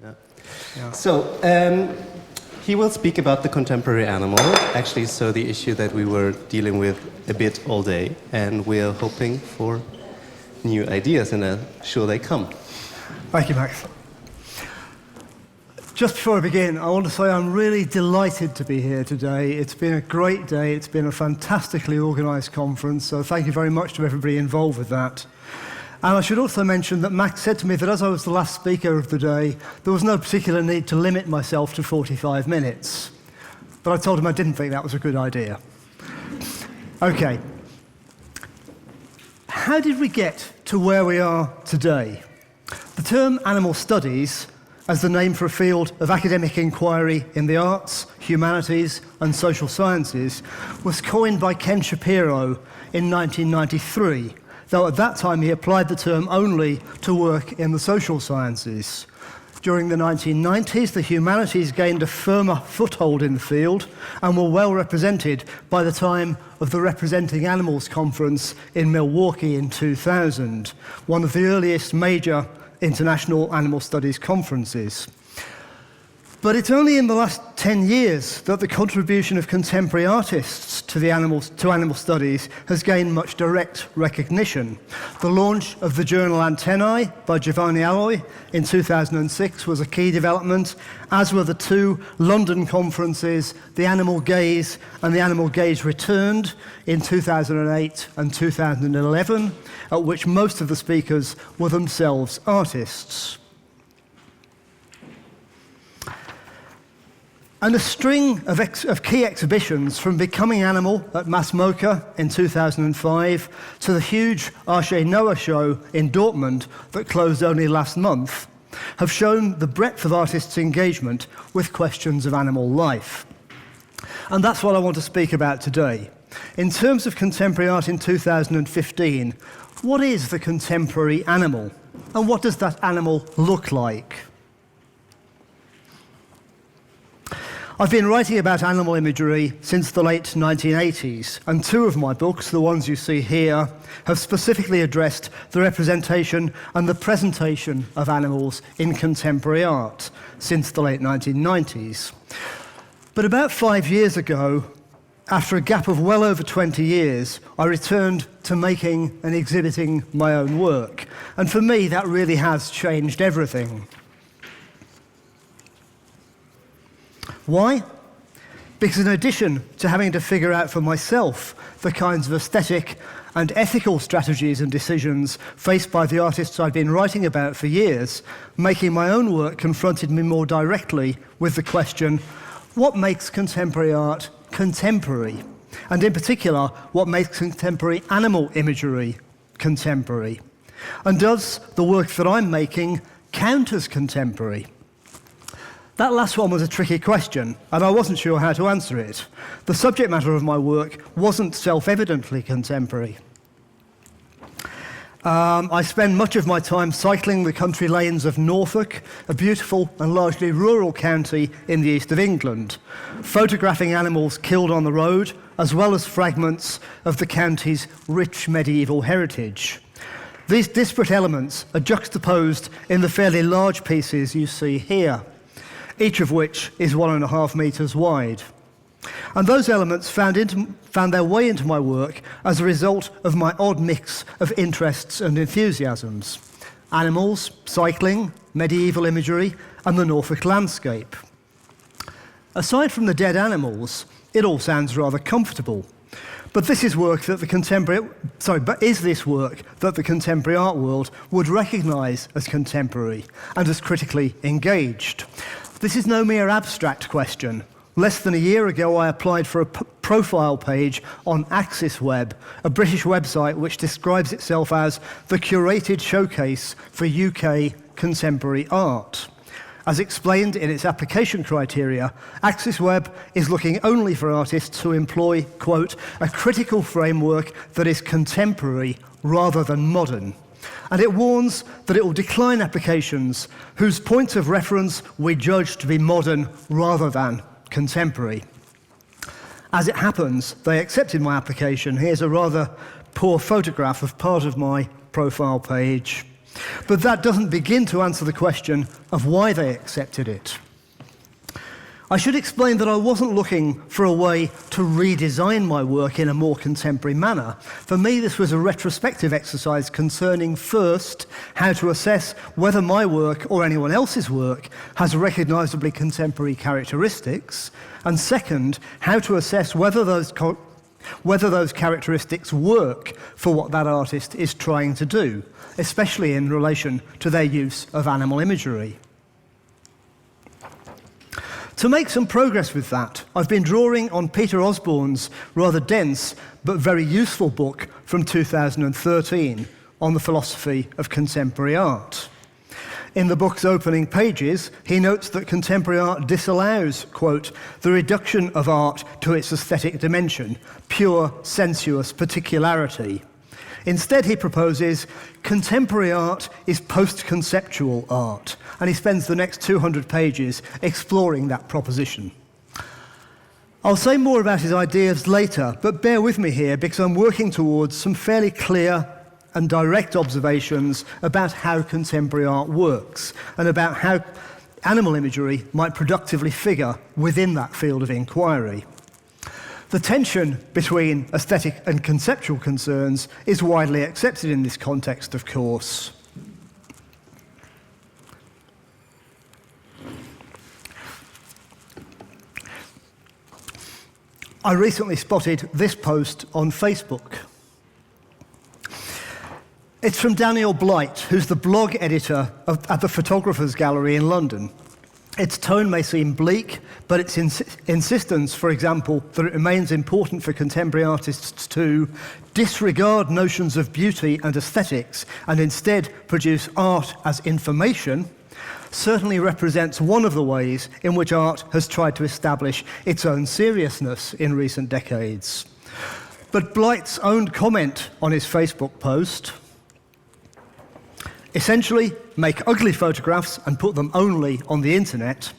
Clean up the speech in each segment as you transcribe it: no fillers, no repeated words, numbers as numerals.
Yeah. Yeah. So, he will speak about the contemporary animal, actually, so the issue that we were dealing with a bit all day, and we're hoping for new ideas, and sure they come. Thank you, Max. Just before I begin, I want to say I'm really delighted to be here today. It's been a great day. It's been a fantastically organised conference, so thank you very much to everybody involved with that. And I should also mention that Max said to me that as I was the last speaker of the day, there was no particular need to limit myself to 45 minutes. But I told him I didn't think that was a good idea. Okay. How did we get to where we are today? The term animal studies, as the name for a field of academic inquiry in the arts, humanities, and social sciences, was coined by Ken Shapiro in 1993, though at that time he applied the term only to work in the social sciences. During the 1990s, the humanities gained a firmer foothold in the field and were well represented by the time of the Representing Animals Conference in Milwaukee in 2000, one of the earliest major international animal studies conferences. But it's only in the last 10 years that the contribution of contemporary artists to animal studies has gained much direct recognition. The launch of the journal Antennae by Giovanni Alloy in 2006 was a key development, as were the two London conferences, The Animal Gaze and The Animal Gaze Returned in 2008 and 2011, at which most of the speakers were themselves artists. And a string of key exhibitions, from Becoming Animal at MASMOCA in 2005 to the huge Arche Noah show in Dortmund that closed only last month, have shown the breadth of artists' engagement with questions of animal life. And that's what I want to speak about today. In terms of contemporary art in 2015, what is the contemporary animal? And what does that animal look like? I've been writing about animal imagery since the late 1980s, and two of my books, the ones you see here, have specifically addressed the representation and the presentation of animals in contemporary art since the late 1990s. But about 5 years ago, after a gap of well over 20 years, I returned to making and exhibiting my own work. And for me, that really has changed everything. Why? Because in addition to having to figure out for myself the kinds of aesthetic and ethical strategies and decisions faced by the artists I'd been writing about for years, making my own work confronted me more directly with the question, what makes contemporary art contemporary? And in particular, what makes contemporary animal imagery contemporary? And does the work that I'm making count as contemporary? That last one was a tricky question, and I wasn't sure how to answer it. The subject matter of my work wasn't self-evidently contemporary. I spend much of my time cycling the country lanes of Norfolk, a beautiful and largely rural county in the east of England, photographing animals killed on the road, as well as fragments of the county's rich medieval heritage. These disparate elements are juxtaposed in the fairly large pieces you see here, each of which is 1.5 meters wide. And those elements found their way into my work as a result of my odd mix of interests and enthusiasms: animals, cycling, medieval imagery, and the Norfolk landscape. Aside from the dead animals, it all sounds rather comfortable. But this is work that is this work that the contemporary art world would recognize as contemporary and as critically engaged? This is no mere abstract question. Less than a year ago, I applied for a profile page on Axis Web, a British website which describes itself as the curated showcase for UK contemporary art. As explained in its application criteria, Axis Web is looking only for artists who employ, quote, a critical framework that is contemporary rather than modern. And it warns that it will decline applications whose points of reference we judge to be modern rather than contemporary. As it happens, they accepted my application. Here's a rather poor photograph of part of my profile page. But that doesn't begin to answer the question of why they accepted it. I should explain that I wasn't looking for a way to redesign my work in a more contemporary manner. For me, this was a retrospective exercise concerning, first, how to assess whether my work or anyone else's work has recognizably contemporary characteristics, and second, how to assess whether those characteristics work for what that artist is trying to do, especially in relation to their use of animal imagery. To make some progress with that, I've been drawing on Peter Osborne's rather dense but very useful book from 2013 on the philosophy of contemporary art. In the book's opening pages, he notes that contemporary art disallows, quote, the reduction of art to its aesthetic dimension, pure sensuous particularity. Instead, he proposes, contemporary art is post-conceptual art, and he spends the next 200 pages exploring that proposition. I'll say more about his ideas later, but bear with me here because I'm working towards some fairly clear and direct observations about how contemporary art works and about how animal imagery might productively figure within that field of inquiry. The tension between aesthetic and conceptual concerns is widely accepted in this context, of course. I recently spotted this post on Facebook. It's from Daniel Blight, who's the blog editor at the Photographers Gallery in London. Its tone may seem bleak, but its insistence, for example, that it remains important for contemporary artists to disregard notions of beauty and aesthetics and instead produce art as information, certainly represents one of the ways in which art has tried to establish its own seriousness in recent decades. But Blight's own comment on his Facebook post, essentially, make ugly photographs and put them only on the internet,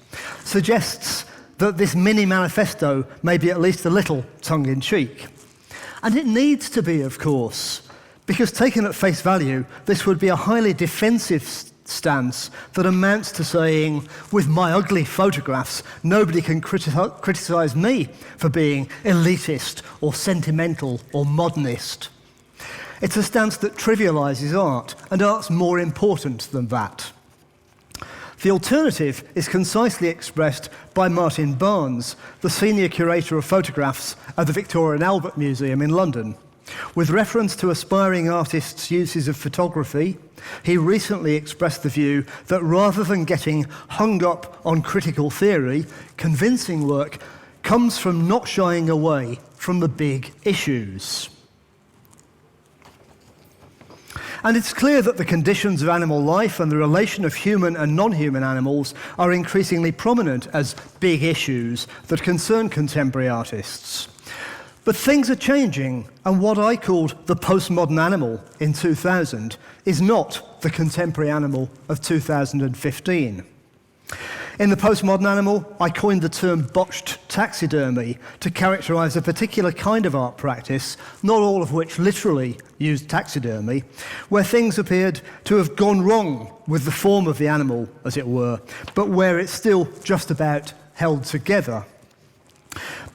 suggests that this mini-manifesto may be at least a little tongue-in-cheek. And it needs to be, of course, because taken at face value, this would be a highly defensive stance that amounts to saying, with my ugly photographs, nobody can criticize me for being elitist or sentimental or modernist. It's a stance that trivializes art, and art's more important than that. The alternative is concisely expressed by Martin Barnes, the senior curator of photographs at the Victoria and Albert Museum in London. With reference to aspiring artists' uses of photography, he recently expressed the view that rather than getting hung up on critical theory, convincing work comes from not shying away from the big issues. And it's clear that the conditions of animal life and the relation of human and non-human animals are increasingly prominent as big issues that concern contemporary artists. But things are changing, and what I called the postmodern animal in 2000 is not the contemporary animal of 2015. In the postmodern animal, I coined the term botched taxidermy to characterize a particular kind of art practice, not all of which literally used taxidermy, where things appeared to have gone wrong with the form of the animal, as it were, but where it's still just about held together.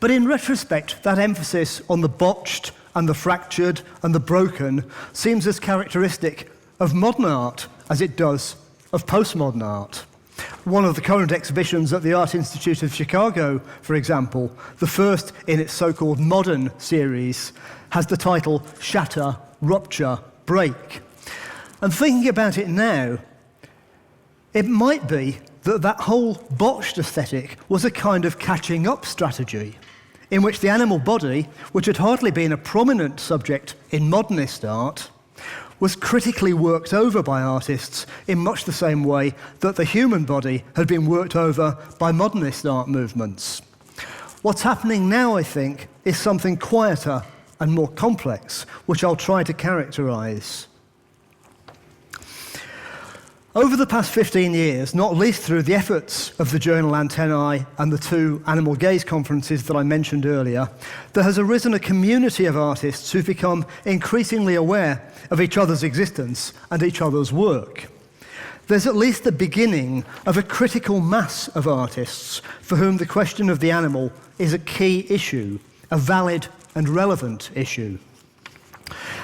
But in retrospect, that emphasis on the botched and the fractured and the broken seems as characteristic of modern art as it does of postmodern art. One of the current exhibitions at the Art Institute of Chicago, for example, the first in its so-called modern series, has the title Shatter, Rupture, Break. And thinking about it now, it might be that that whole botched aesthetic was a kind of catching up strategy in which the animal body, which had hardly been a prominent subject in modernist art, was critically worked over by artists in much the same way that the human body had been worked over by modernist art movements. What's happening now, I think, is something quieter and more complex, which I'll try to characterize. Over the past 15 years, not least through the efforts of the journal Antennae and the 2 animal gaze conferences that I mentioned earlier, there has arisen a community of artists who've become increasingly aware of each other's existence and each other's work. There's at least the beginning of a critical mass of artists for whom the question of the animal is a key issue, a valid and relevant issue.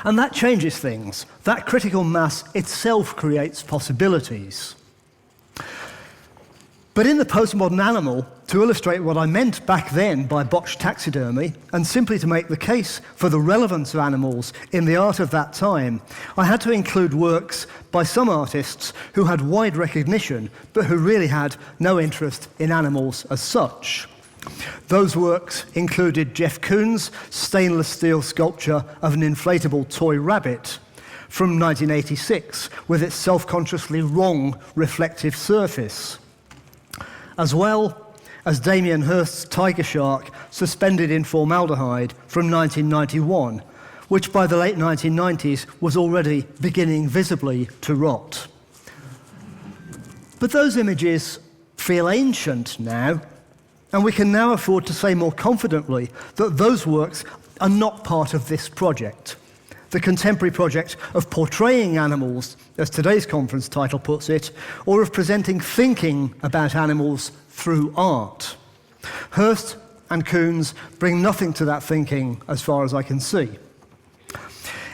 And that changes things. That critical mass itself creates possibilities. But in the postmodern animal, to illustrate what I meant back then by botched taxidermy, and simply to make the case for the relevance of animals in the art of that time, I had to include works by some artists who had wide recognition, but who really had no interest in animals as such. Those works included Jeff Koons' stainless steel sculpture of an inflatable toy rabbit from 1986 with its self-consciously wrong reflective surface, as well as Damien Hirst's tiger shark suspended in formaldehyde from 1991, which by the late 1990s was already beginning visibly to rot. But those images feel ancient now, and we can now afford to say more confidently that those works are not part of this project, the contemporary project of portraying animals, as today's conference title puts it, or of presenting thinking about animals through art. Hirst and Koons bring nothing to that thinking as far as I can see.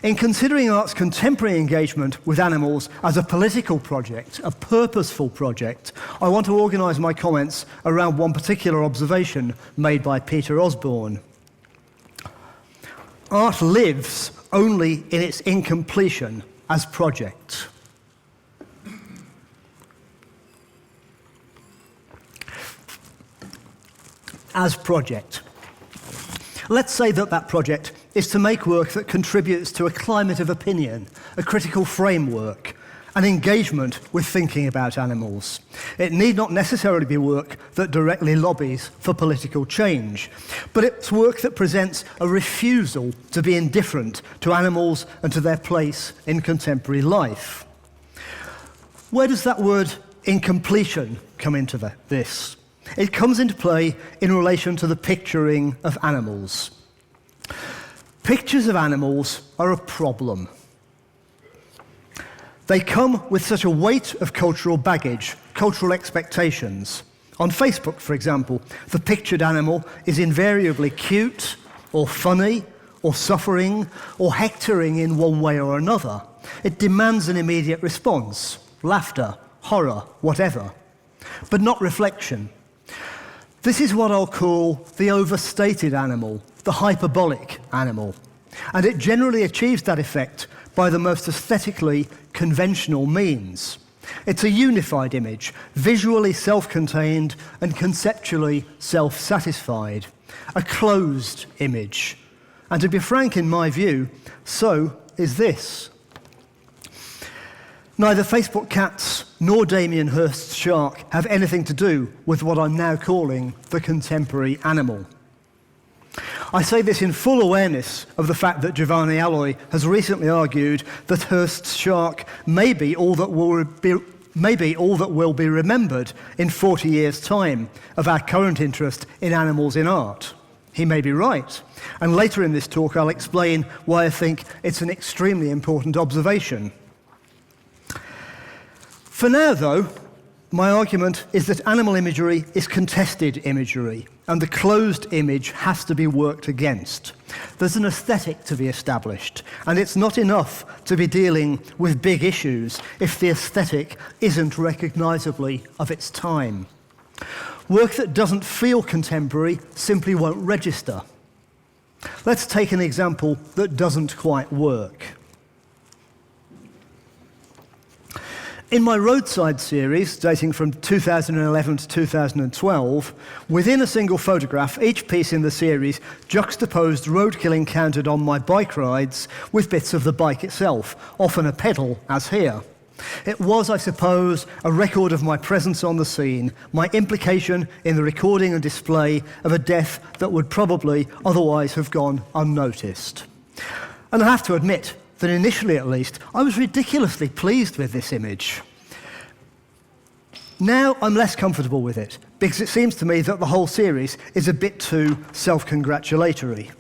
In considering art's contemporary engagement with animals as a political project, a purposeful project, I want to organise my comments around one particular observation made by Peter Osborne. Art lives only in its incompletion as project. As project. Let's say that that project is to make work that contributes to a climate of opinion, a critical framework, an engagement with thinking about animals. It need not necessarily be work that directly lobbies for political change, but it's work that presents a refusal to be indifferent to animals and to their place in contemporary life. Where does that word incompletion come into this? It comes into play in relation to the picturing of animals. Pictures of animals are a problem. They come with such a weight of cultural baggage, cultural expectations. On Facebook, for example, the pictured animal is invariably cute, or funny, or suffering, or hectoring in one way or another. It demands an immediate response, laughter, horror, whatever, but not reflection. This is what I'll call the overstated animal, the hyperbolic animal, and it generally achieves that effect by the most aesthetically conventional means. It's a unified image, visually self-contained and conceptually self-satisfied, a closed image. And to be frank, in my view, so is this. Neither Facebook cats nor Damien Hirst's shark have anything to do with what I'm now calling the contemporary animal. I say this in full awareness of the fact that Giovanni Alloy has recently argued that Hirst's shark may be all that will be remembered in 40 years' time of our current interest in animals in art. He may be right, and later in this talk I'll explain why I think it's an extremely important observation. For now, though, my argument is that animal imagery is contested imagery, and the closed image has to be worked against. There's an aesthetic to be established, and it's not enough to be dealing with big issues if the aesthetic isn't recognisably of its time. Work that doesn't feel contemporary simply won't register. Let's take an example that doesn't quite work. In my roadside series, dating from 2011 to 2012, within a single photograph, each piece in the series juxtaposed roadkill encountered on my bike rides with bits of the bike itself, often a pedal, as here. It was, I suppose, a record of my presence on the scene, my implication in the recording and display of a death that would probably otherwise have gone unnoticed. And I have to admit that initially, at least, I was ridiculously pleased with this image. Now I'm less comfortable with it, because it seems to me that the whole series is a bit too self-congratulatory.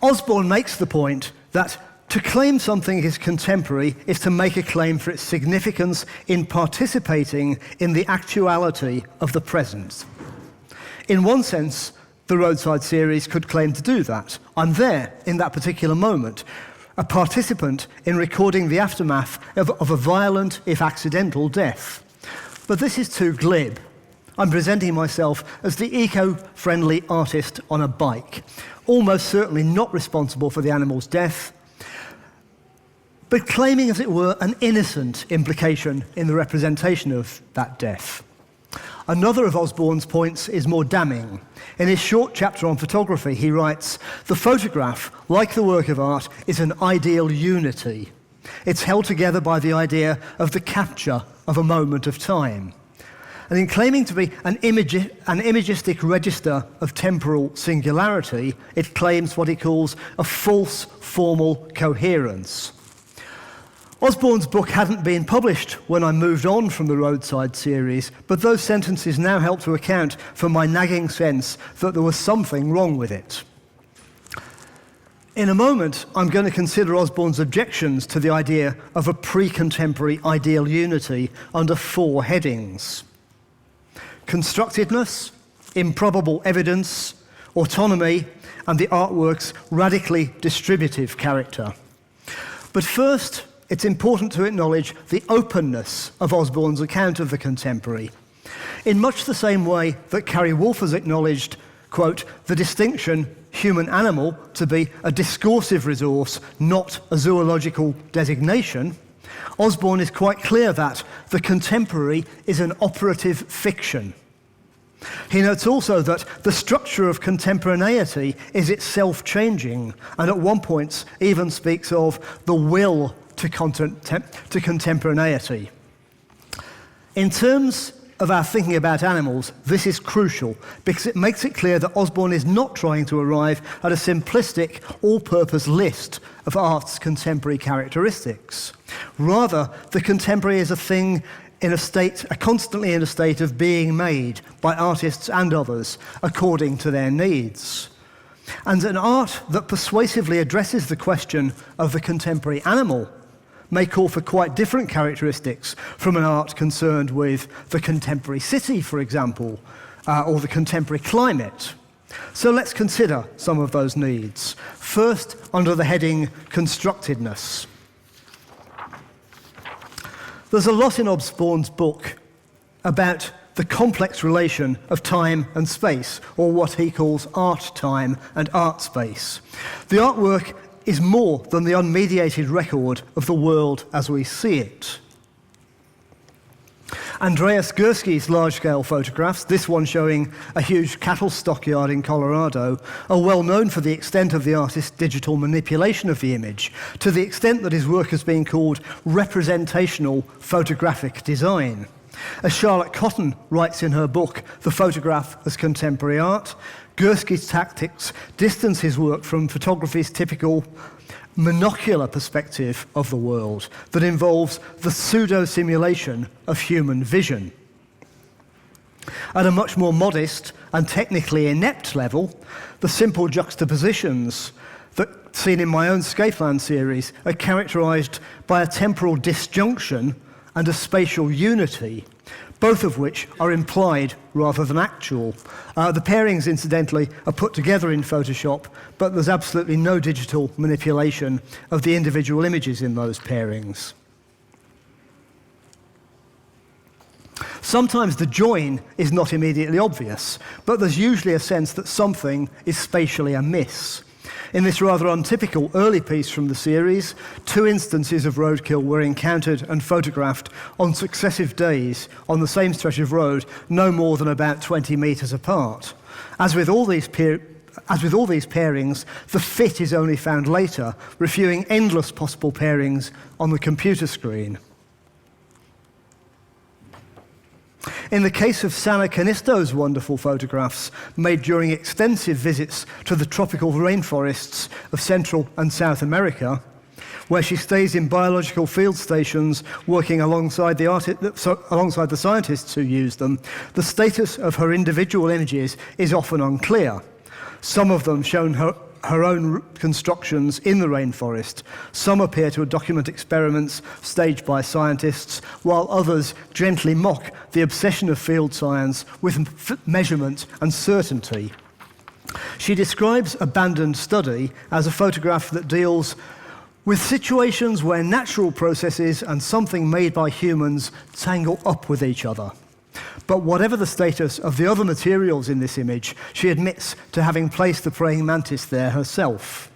Osborne makes the point that to claim something is contemporary is to make a claim for its significance in participating in the actuality of the present. In one sense, the Roadside series could claim to do that. I'm there in that particular moment, a participant in recording the aftermath of a violent, if accidental, death. But this is too glib. I'm presenting myself as the eco-friendly artist on a bike, almost certainly not responsible for the animal's death, but claiming, as it were, an innocent implication in the representation of that death. Another of Osborne's points is more damning. In his short chapter on photography, he writes, "The photograph, like the work of art, is an ideal unity. It's held together by the idea of the capture of a moment of time." And in claiming to be an imagistic register of temporal singularity, it claims what he calls a false formal coherence. Osborne's book hadn't been published when I moved on from the Roadside series, but those sentences now help to account for my nagging sense that there was something wrong with it. In a moment, I'm going to consider Osborne's objections to the idea of a pre-contemporary ideal unity under 4 headings: constructedness, improbable evidence, autonomy, and the artwork's radically distributive character. But first, it's important to acknowledge the openness of Osborne's account of the contemporary. In much the same way that Carrie Wolf has acknowledged, quote, the distinction human-animal to be a discursive resource, not a zoological designation, Osborne is quite clear that the contemporary is an operative fiction. He notes also that the structure of contemporaneity is itself changing, and at one point even speaks of the will to contemporaneity. In terms of our thinking about animals, this is crucial because it makes it clear that Osborne is not trying to arrive at a simplistic, all-purpose list of art's contemporary characteristics. Rather, the contemporary is a thing constantly in a state of being made by artists and others according to their needs. And an art that persuasively addresses the question of the contemporary animal may call for quite different characteristics from an art concerned with the contemporary city, for example, or the contemporary climate. So let's consider some of those needs. First, under the heading constructedness. There's a lot in Osborne's book about the complex relation of time and space, or what he calls art time and art space. The artwork is more than the unmediated record of the world as we see it. Andreas Gursky's large-scale photographs, this one showing a huge cattle stockyard in Colorado, are well known for the extent of the artist's digital manipulation of the image, to the extent that his work has been called representational photographic design. As Charlotte Cotton writes in her book, The Photograph as Contemporary Art, Gursky's tactics distance his work from photography's typical monocular perspective of the world that involves the pseudo-simulation of human vision. At a much more modest and technically inept level, the simple juxtapositions that seen in my own Scapeland series are characterized by a temporal disjunction and a spatial unity, both of which are implied rather than actual. The pairings, incidentally, are put together in Photoshop, but there's absolutely no digital manipulation of the individual images in those pairings. Sometimes the join is not immediately obvious, but there's usually a sense that something is spatially amiss. In this rather untypical early piece from the series, 2 instances of roadkill were encountered and photographed on successive days on the same stretch of road, no more than about 20 meters apart. As with all these pairings, the fit is only found later, reviewing endless possible pairings on the computer screen. In the case of Sana Canisto's wonderful photographs, made during extensive visits to the tropical rainforests of Central and South America, where she stays in biological field stations working alongside alongside the scientists who use them, the status of her individual images is often unclear. Some of them show her own constructions in the rainforest. Some appear to document experiments staged by scientists, while others gently mock the obsession of field science with measurement and certainty. She describes Abandoned Study as a photograph that deals with situations where natural processes and something made by humans tangle up with each other. But whatever the status of the other materials in this image, she admits to having placed the praying mantis there herself.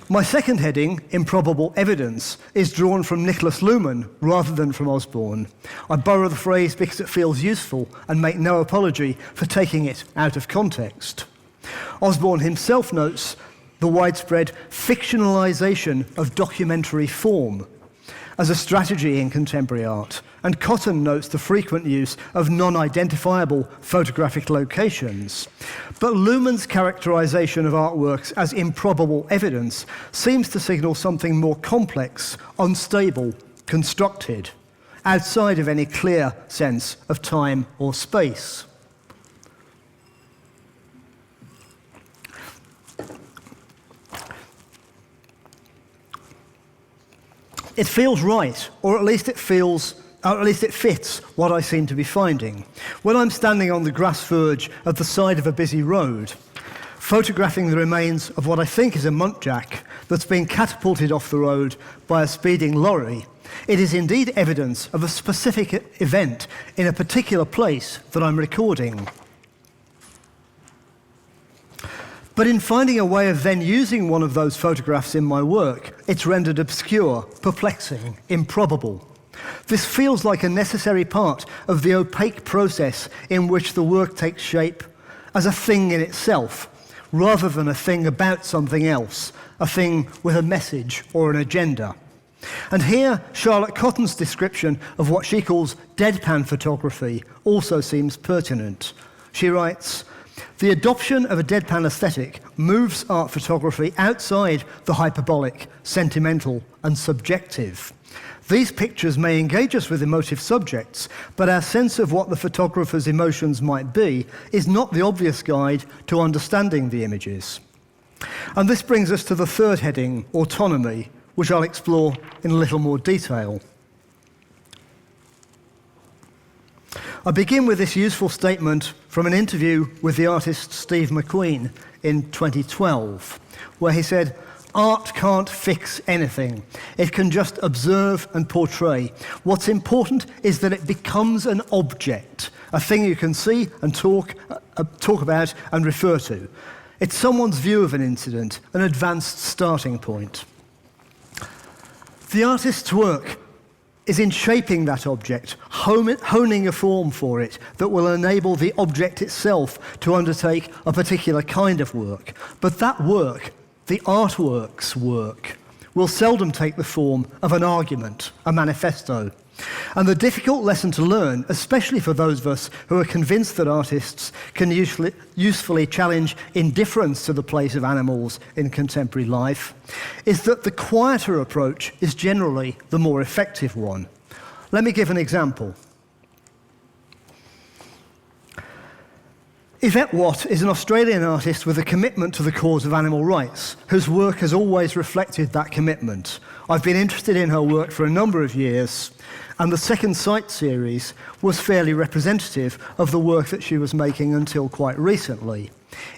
My second heading, Improbable Evidence, is drawn from Nicholas Luhmann rather than from Osborne. I borrow the phrase because it feels useful and make no apology for taking it out of context. Osborne himself notes the widespread fictionalization of documentary form as a strategy in contemporary art, and Cotton notes the frequent use of non-identifiable photographic locations. But Luhmann's characterization of artworks as improbable evidence seems to signal something more complex, unstable, constructed, outside of any clear sense of time or space. It feels right, or at least it fits what I seem to be finding. When I'm standing on the grass verge at the side of a busy road, photographing the remains of what I think is a muntjac that's been catapulted off the road by a speeding lorry, it is indeed evidence of a specific event in a particular place that I'm recording. But in finding a way of then using one of those photographs in my work, it's rendered obscure, perplexing, improbable. This feels like a necessary part of the opaque process in which the work takes shape as a thing in itself, rather than a thing about something else, a thing with a message or an agenda. And here, Charlotte Cotton's description of what she calls deadpan photography also seems pertinent. She writes, "The adoption of a deadpan aesthetic moves art photography outside the hyperbolic, sentimental, and subjective. These pictures may engage us with emotive subjects, but our sense of what the photographer's emotions might be is not the obvious guide to understanding the images." And this brings us to the third heading, autonomy, which I'll explore in a little more detail. I begin with this useful statement from an interview with the artist Steve McQueen in 2012, where he said, "Art can't fix anything. It can just observe and portray. What's important is that it becomes an object, a thing you can see and talk about and refer to. It's someone's view of an incident, an advanced starting point." The artist's work is in shaping that object, honing a form for it that will enable the object itself to undertake a particular kind of work. But that work, the artwork's work, will seldom take the form of an argument, a manifesto. And the difficult lesson to learn, especially for those of us who are convinced that artists can usefully challenge indifference to the place of animals in contemporary life, is that the quieter approach is generally the more effective one. Let me give an example. Yvette Watt is an Australian artist with a commitment to the cause of animal rights, whose work has always reflected that commitment. I've been interested in her work for a number of years, and the Second Sight series was fairly representative of the work that she was making until quite recently.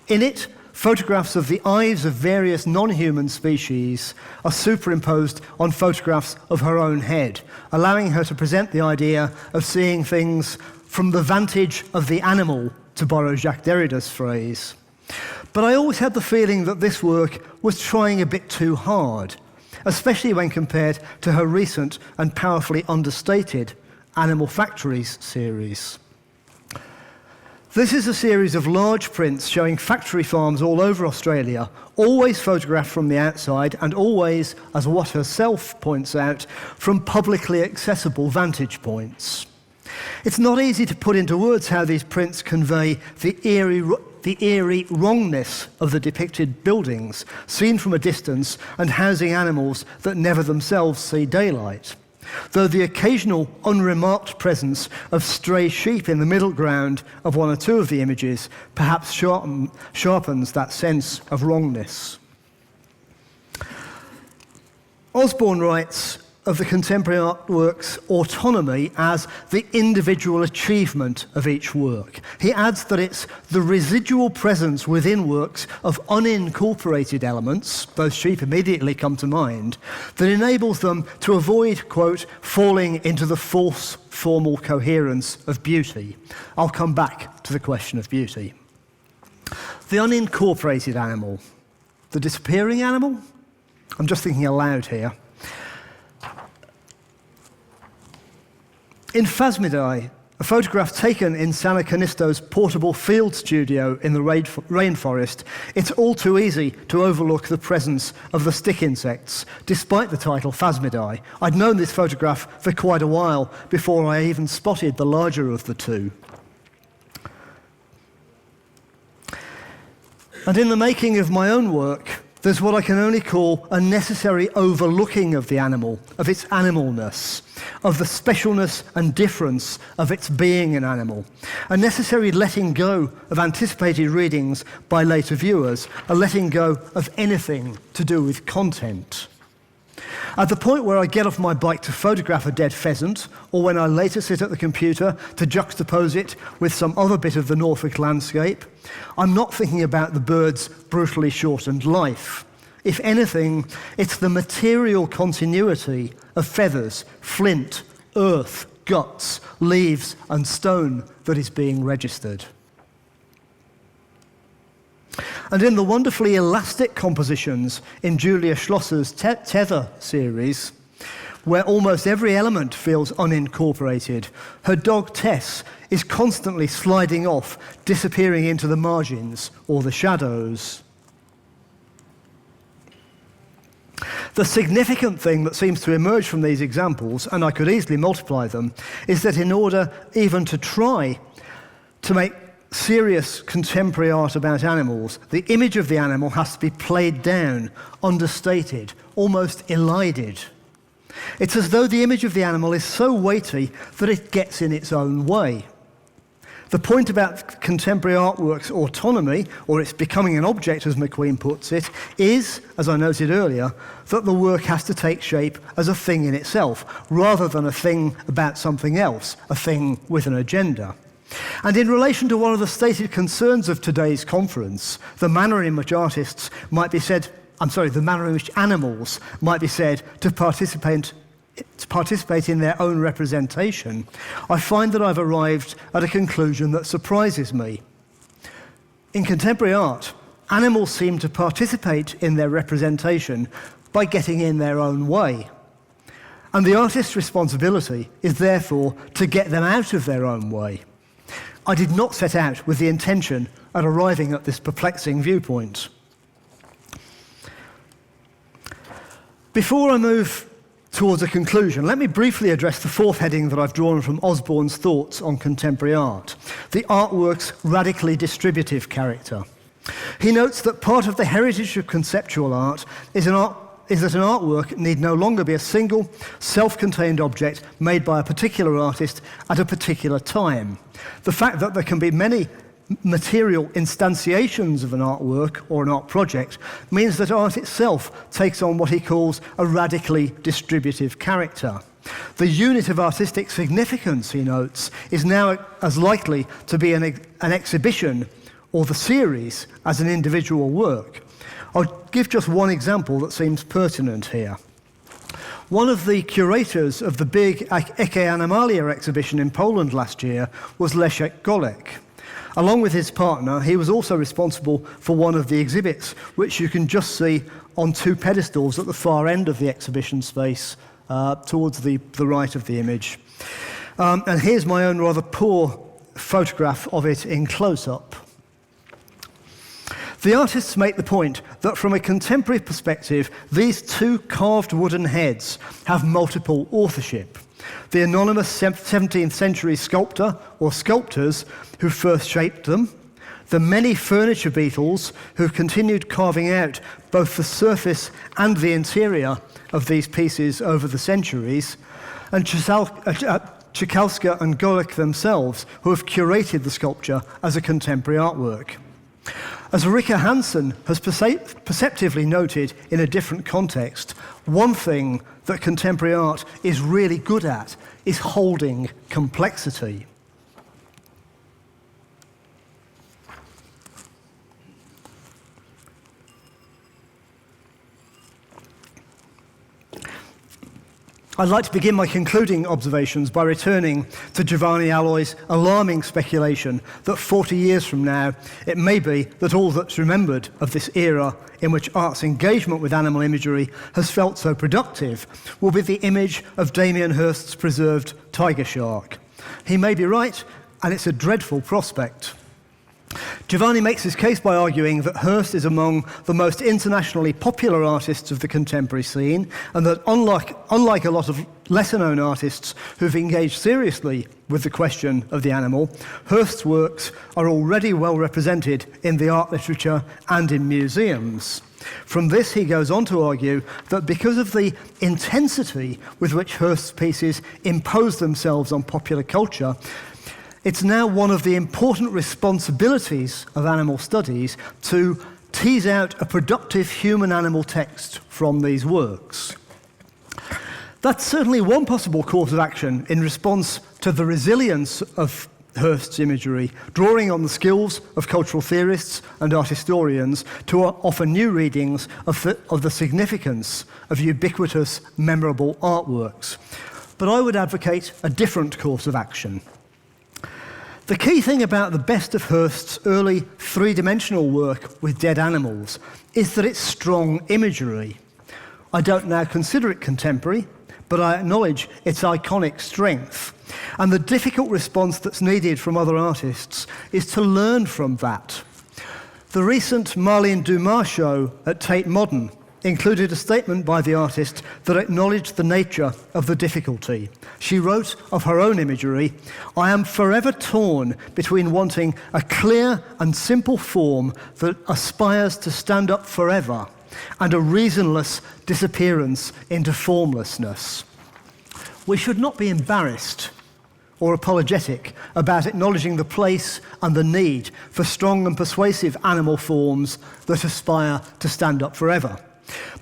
In it, photographs of the eyes of various non-human species are superimposed on photographs of her own head, allowing her to present the idea of seeing things from the vantage of the animal, to borrow Jacques Derrida's phrase. But I always had the feeling that this work was trying a bit too hard, especially when compared to her recent and powerfully understated Animal Factories series. This is a series of large prints showing factory farms all over Australia, always photographed from the outside and always, as Watt herself points out, from publicly accessible vantage points. It's not easy to put into words how these prints convey the eerie the eerie wrongness of the depicted buildings, seen from a distance and housing animals that never themselves see daylight. Though the occasional unremarked presence of stray sheep in the middle ground of one or two of the images perhaps sharpens that sense of wrongness. Osborne writes of the contemporary artwork's autonomy as the individual achievement of each work. He adds that it's the residual presence within works of unincorporated elements, those sheep immediately come to mind, that enables them to avoid, quote, falling into the false formal coherence of beauty. I'll come back to the question of beauty. The unincorporated animal, the disappearing animal? I'm just thinking aloud here. In Phasmidae, a photograph taken in Sana Canisto's portable field studio in the rainforest, it's all too easy to overlook the presence of the stick insects, despite the title Phasmidae. I'd known this photograph for quite a while before I even spotted the larger of the two. And in the making of my own work, there's what I can only call a necessary overlooking of the animal, of its animalness, of the specialness and difference of its being an animal, a necessary letting go of anticipated readings by later viewers, a letting go of anything to do with content. At the point where I get off my bike to photograph a dead pheasant, or when I later sit at the computer to juxtapose it with some other bit of the Norfolk landscape, I'm not thinking about the bird's brutally shortened life. If anything, it's the material continuity of feathers, flint, earth, guts, leaves, and stone that is being registered. And in the wonderfully elastic compositions in Julia Schlosser's Tether series, where almost every element feels unincorporated, her dog Tess is constantly sliding off, disappearing into the margins or the shadows. The significant thing that seems to emerge from these examples, and I could easily multiply them, is that in order even to try to make serious contemporary art about animals, the image of the animal has to be played down, understated, almost elided. It's as though the image of the animal is so weighty that it gets in its own way. The point about contemporary artwork's autonomy, or its becoming an object, as McQueen puts it, is, as I noted earlier, that the work has to take shape as a thing in itself, rather than a thing about something else, a thing with an agenda. And in relation to one of the stated concerns of today's conference, the manner in which animals might be said to participate in their own representation, I find that I've arrived at a conclusion that surprises me. In contemporary art, animals seem to participate in their representation by getting in their own way. And the artist's responsibility is therefore to get them out of their own way. I did not set out with the intention at arriving at this perplexing viewpoint. Before I move towards a conclusion, let me briefly address the fourth heading that I've drawn from Osborne's thoughts on contemporary art, the artwork's radically distributive character. He notes that part of the heritage of conceptual art is that an artwork need no longer be a single, self-contained object made by a particular artist at a particular time. The fact that there can be many material instantiations of an artwork or an art project means that art itself takes on what he calls a radically distributive character. The unit of artistic significance, he notes, is now as likely to be an exhibition or the series as an individual work. I'll give just one example that seems pertinent here. One of the curators of the big Ecce Animalia exhibition in Poland last year was Leszek Golek. Along with his partner, he was also responsible for one of the exhibits, which you can just see on two pedestals at the far end of the exhibition space, towards the right of the image. And here's my own rather poor photograph of it in close-up. The artists make the point that from a contemporary perspective, these two carved wooden heads have multiple authorship. The anonymous 17th century sculptor or sculptors who first shaped them, the many furniture beetles who've continued carving out both the surface and the interior of these pieces over the centuries, and Tchaikovsky and Goethe themselves, who have curated the sculpture as a contemporary artwork. As Rikke Hansen has perceptively noted in a different context, one thing that contemporary art is really good at is holding complexity. I'd like to begin my concluding observations by returning to Giovanni Alloy's alarming speculation that 40 years from now, it may be that all that's remembered of this era in which art's engagement with animal imagery has felt so productive will be the image of Damien Hirst's preserved tiger shark. He may be right, and it's a dreadful prospect. Giovanni makes his case by arguing that Hirst is among the most internationally popular artists of the contemporary scene, and that unlike a lot of lesser-known artists who've engaged seriously with the question of the animal, Hirst's works are already well represented in the art literature and in museums. From this, he goes on to argue that because of the intensity with which Hirst's pieces impose themselves on popular culture, it's now one of the important responsibilities of animal studies to tease out a productive human-animal text from these works. That's certainly one possible course of action in response to the resilience of Hirst's imagery, drawing on the skills of cultural theorists and art historians to offer new readings of the significance of ubiquitous, memorable artworks. But I would advocate a different course of action. The key thing about the best of Hirst's early three-dimensional work with dead animals is that it's strong imagery. I don't now consider it contemporary, but I acknowledge its iconic strength. And the difficult response that's needed from other artists is to learn from that. The recent Marlene Dumas show at Tate Modern included a statement by the artist that acknowledged the nature of the difficulty. She wrote of her own imagery, "I am forever torn between wanting a clear and simple form that aspires to stand up forever and a reasonless disappearance into formlessness." We should not be embarrassed or apologetic about acknowledging the place and the need for strong and persuasive animal forms that aspire to stand up forever.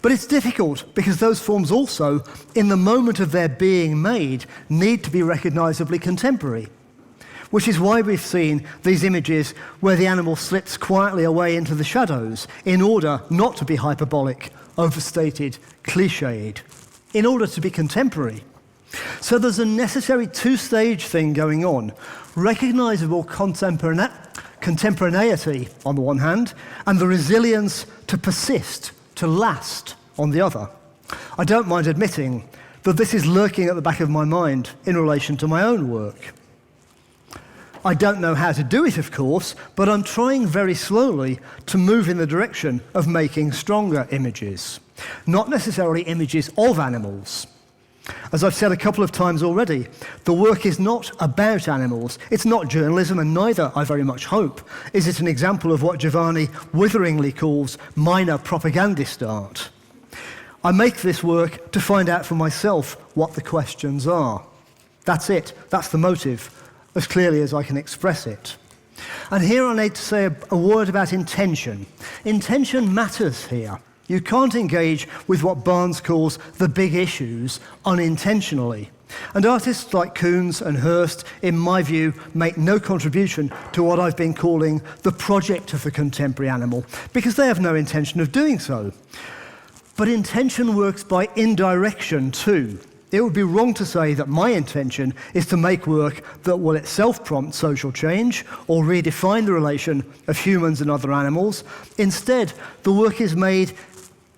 But it's difficult because those forms also, in the moment of their being made, need to be recognizably contemporary, which is why we've seen these images where the animal slips quietly away into the shadows in order not to be hyperbolic, overstated, cliched, in order to be contemporary. So there's a necessary two-stage thing going on, recognizable contemporaneity on the one hand, and the resilience to persist, to last, on the other. I don't mind admitting that this is lurking at the back of my mind in relation to my own work. I don't know how to do it, of course, but I'm trying very slowly to move in the direction of making stronger images, not necessarily images of animals. As I've said a couple of times already, the work is not about animals. It's not journalism, and neither, I very much hope, is it an example of what Giovanni witheringly calls minor propagandist art. I make this work to find out for myself what the questions are. That's it. That's the motive, as clearly as I can express it. And here I need to say a word about intention. Intention matters here. You can't engage with what Barnes calls the big issues unintentionally. And artists like Koons and Hirst, in my view, make no contribution to what I've been calling the project of the contemporary animal, because they have no intention of doing so. But intention works by indirection too. It would be wrong to say that my intention is to make work that will itself prompt social change or redefine the relation of humans and other animals. Instead, the work is made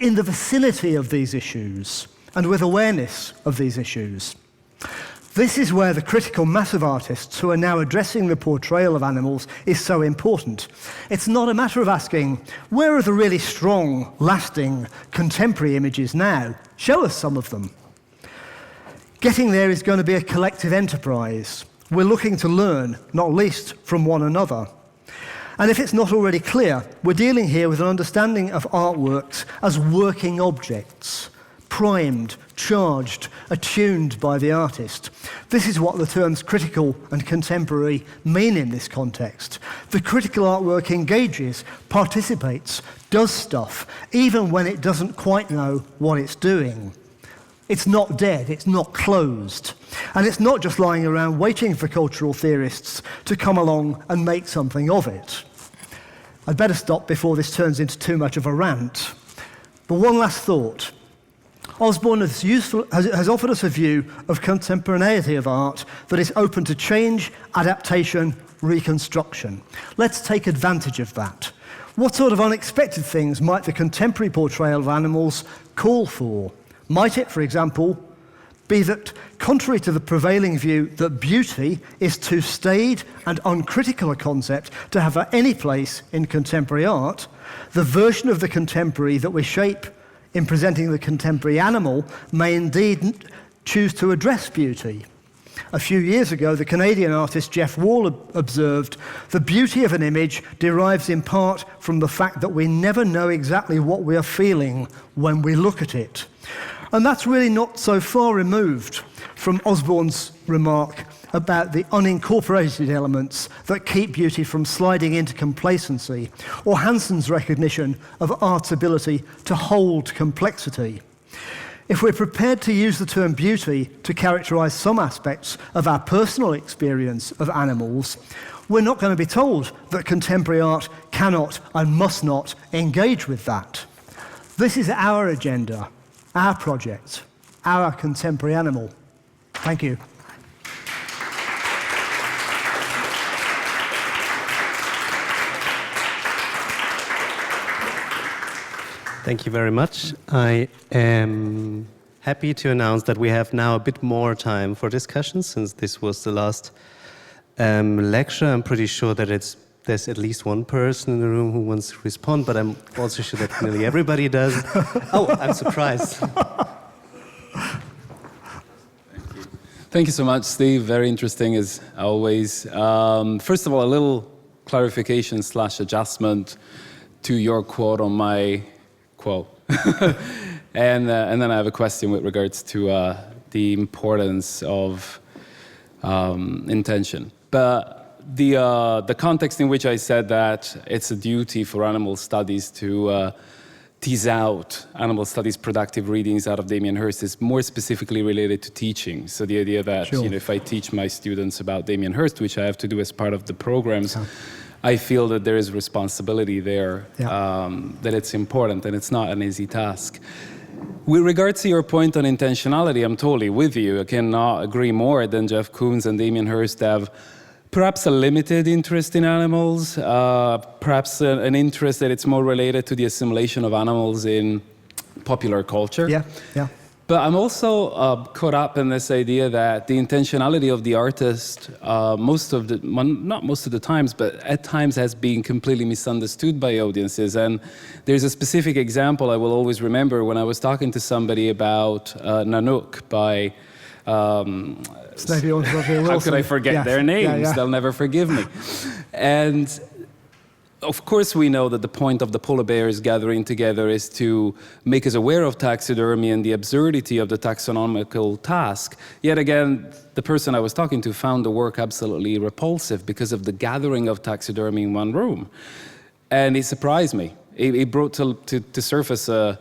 in the vicinity of these issues and with awareness of these issues. This is where the critical mass of artists who are now addressing the portrayal of animals is so important. It's not a matter of asking, where are the really strong, lasting, contemporary images now? Show us some of them. Getting there is going to be a collective enterprise. We're looking to learn, not least from one another. And if it's not already clear, we're dealing here with an understanding of artworks as working objects, primed, charged, attuned by the artist. This is what the terms critical and contemporary mean in this context. The critical artwork engages, participates, does stuff, even when it doesn't quite know what it's doing. It's not dead, it's not closed. And it's not just lying around waiting for cultural theorists to come along and make something of it. I'd better stop before this turns into too much of a rant. But one last thought. Osborne has offered us a view of contemporaneity of art that is open to change, adaptation, reconstruction. Let's take advantage of that. What sort of unexpected things might the contemporary portrayal of animals call for? Might it, for example, be that, contrary to the prevailing view that beauty is too staid and uncritical a concept to have any place in contemporary art, the version of the contemporary that we shape in presenting the contemporary animal may indeed choose to address beauty? A few years ago, the Canadian artist Jeff Wall observed, "The beauty of an image derives in part from the fact that we never know exactly what we are feeling when we look at it." And that's really not so far removed from Osborne's remark about the unincorporated elements that keep beauty from sliding into complacency, or Hanson's recognition of art's ability to hold complexity. If we're prepared to use the term beauty to characterize some aspects of our personal experience of animals, we're not going to be told that contemporary art cannot and must not engage with that. This is our agenda, our project, our contemporary animal. Thank you. Thank you very much. I am happy to announce that we have now a bit more time for discussion, since this was the last lecture. I'm pretty sure that there's at least one person in the room who wants to respond, but I'm also sure that nearly everybody does. Oh, I'm surprised. Thank you so much, Steve. Very interesting as always. First of all, a little clarification / adjustment to your quote on my quote. and then I have a question with regards to the importance of intention. But the context in which I said that it's a duty for animal studies to tease out animal studies productive readings out of Damien Hirst is more specifically related to teaching. So the idea that if I teach my students about Damien Hirst, which I have to do as part of the programs, I feel that there is responsibility there, that it's important, and it's not an easy task. With regards to your point on intentionality, I'm totally with you. I cannot agree more than Jeff Koons and Damien Hirst have perhaps a limited interest in animals, perhaps an interest that it's more related to the assimilation of animals in popular culture. Yeah. But I'm also caught up in this idea that the intentionality of the artist, not most of the times, but at times has been completely misunderstood by audiences. And there's a specific example I will always remember when I was talking to somebody about Nanook by... how could I forget their names? They'll never forgive me. And of course we know that the point of the polar bears gathering together is to make us aware of taxidermy and the absurdity of the taxonomical task. Yet again, the person I was talking to found the work absolutely repulsive because of the gathering of taxidermy in one room. And it surprised me. It brought to surface a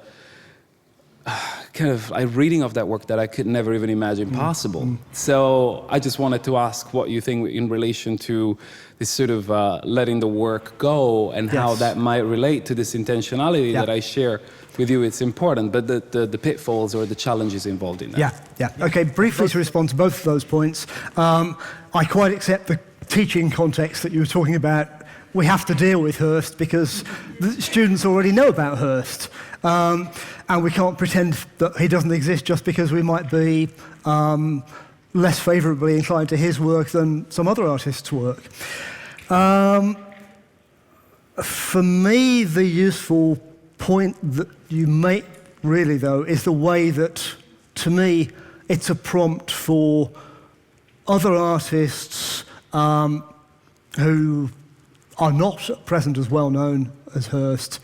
kind of a reading of that work that I could never even imagine possible. So I just wanted to ask what you think in relation to this sort of letting the work go and how that might relate to this intentionality that I share with you. It's important, but the pitfalls or the challenges involved in that. Yeah. Okay, briefly to respond to both of those points. I quite accept the teaching context that you were talking about. We have to deal with Hirst because the students already know about Hirst. And we can't pretend that he doesn't exist just because we might be less favourably inclined to his work than some other artists' work. For me, the useful point that you make, really, though, is the way that, to me, it's a prompt for other artists who are not at present as well known as Hurst,